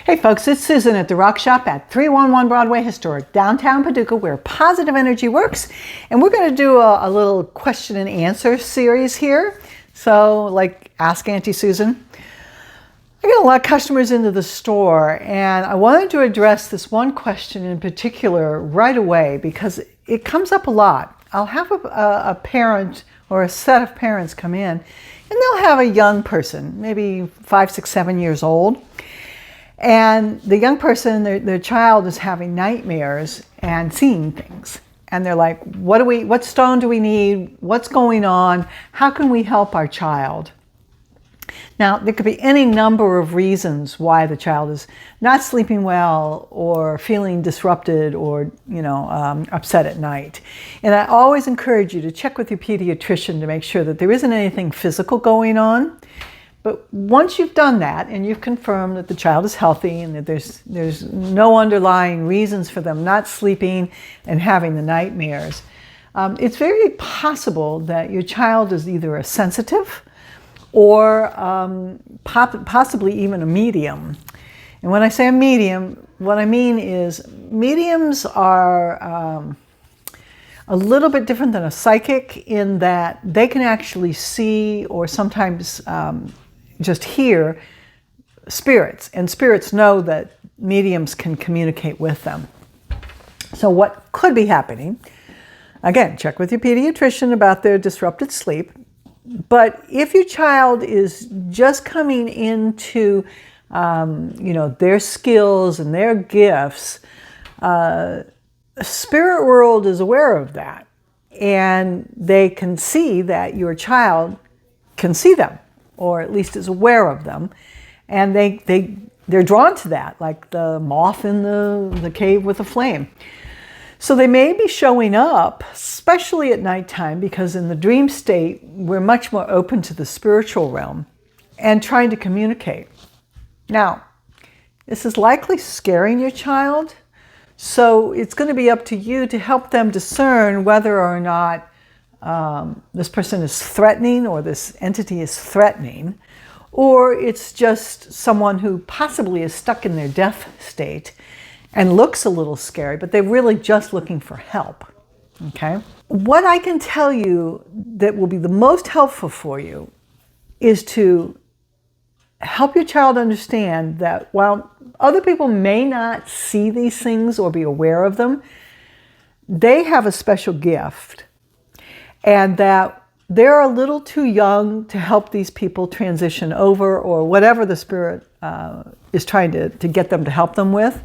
Hey folks, it's Susan at the Rock Shop at 311 Broadway, historic downtown Paducah, where positive energy works. And we're going to do a little question and answer series here. So like Ask Auntie Susan. I get a lot of customers into the store, and I wanted to address this one question in particular right away because it comes up a lot. I'll have a parent or a set of parents come in, and they'll have a young person, maybe 5, 6, 7 years old. And the young person, their child is having nightmares and seeing things. And they're like, what stone do we need? What's going on? How can we help our child? Now, there could be any number of reasons why the child is not sleeping well or feeling disrupted or, upset at night. And I always encourage you to check with your pediatrician to make sure that there isn't anything physical going on. But once you've done that and you've confirmed that the child is healthy and that there's no underlying reasons for them not sleeping and having the nightmares, it's very possible that your child is either a sensitive or possibly even a medium. And when I say a medium, what I mean is mediums are a little bit different than a psychic in that they can actually see or sometimes just hear spirits, and spirits know that mediums can communicate with them. So what could be happening, again, check with your pediatrician about their disrupted sleep. But if your child is just coming into their skills and their gifts, the spirit world is aware of that, and they can see that your child can see them, or at least is aware of them, and they're drawn to that, like the moth in the cave with the flame. So they may be showing up, especially at nighttime, because in the dream state, we're much more open to the spiritual realm and trying to communicate. Now, this is likely scaring your child, so it's going to be up to you to help them discern whether or not this person is threatening, or this entity is threatening, or it's just someone who possibly is stuck in their death state and looks a little scary, but they're really just looking for help. Okay? What I can tell you that will be the most helpful for you is to help your child understand that while other people may not see these things or be aware of them, they have a special gift, and that they're a little too young to help these people transition over, or whatever the spirit is trying to get them to help them with.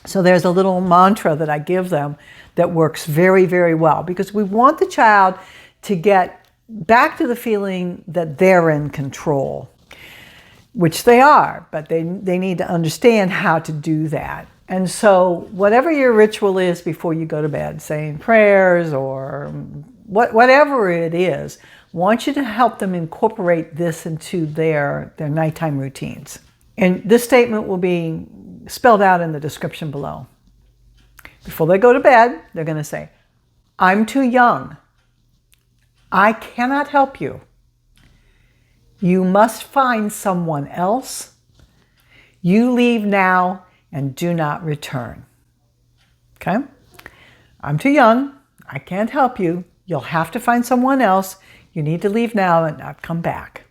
So there's a little mantra that I give them that works very, very well, because we want the child to get back to the feeling that they're in control, which they are, but they need to understand how to do that. And so whatever your ritual is before you go to bed, saying prayers or whatever it is, I want you to help them incorporate this into their nighttime routines. And this statement will be spelled out in the description below. Before they go to bed, they're going to say, "I'm too young. I cannot help you. You must find someone else. You leave now and do not return." Okay? "I'm too young. I can't help you. You'll have to find someone else. You need to leave now and not come back."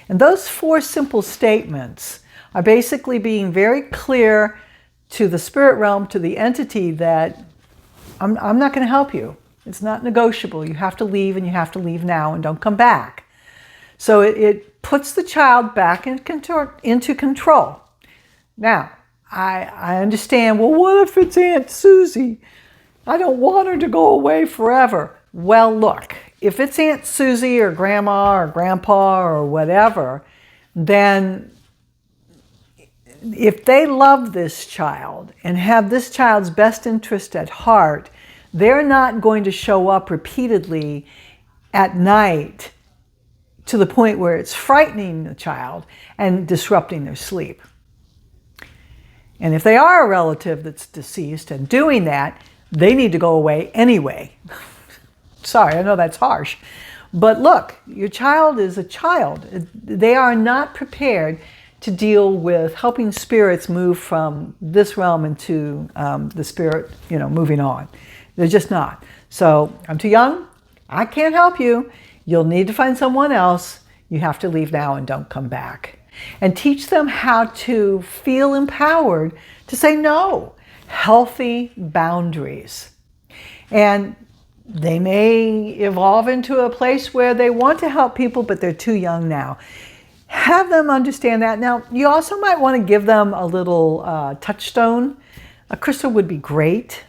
And those 4 simple statements are basically being very clear to the spirit realm, to the entity, that I'm not going to help you. It's not negotiable. You have to leave, and you have to leave now and don't come back. So it puts the child back into control. Now, I understand, well, what if it's Aunt Susie? I don't want her to go away forever. Well, look, if it's Aunt Susie or Grandma or Grandpa or whatever, then if they love this child and have this child's best interest at heart, they're not going to show up repeatedly at night to the point where it's frightening the child and disrupting their sleep. And if they are a relative that's deceased and doing that, they need to go away anyway. Sorry, I know that's harsh. But look, your child is a child. They are not prepared to deal with helping spirits move from this realm into the spirit, moving on. They're just not. So I'm too young. I can't help you. You'll need to find someone else. You have to leave now and don't come back. And teach them how to feel empowered to say no. Healthy boundaries. And they may evolve into a place where they want to help people, but they're too young now. Have them understand that. Now, you also might want to give them a little touchstone. A crystal would be great.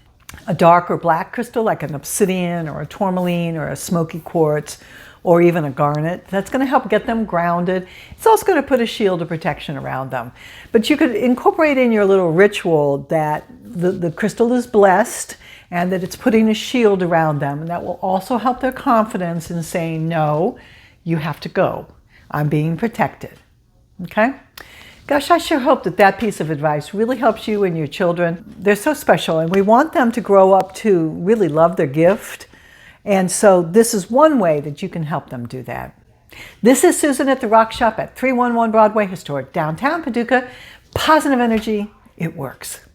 A dark or black crystal like an obsidian or a tourmaline or a smoky quartz or even a garnet. That's going to help get them grounded. It's also going to put a shield of protection around them. But you could incorporate in your little ritual that the crystal is blessed and that it's putting a shield around them. And that will also help their confidence in saying, no, you have to go. I'm being protected. Okay? Gosh, I sure hope that piece of advice really helps you and your children. They're so special, and we want them to grow up to really love their gift. And so this is one way that you can help them do that. This is Susan at the Rock Shop at 311 Broadway, historic downtown Paducah. Positive energy, it works.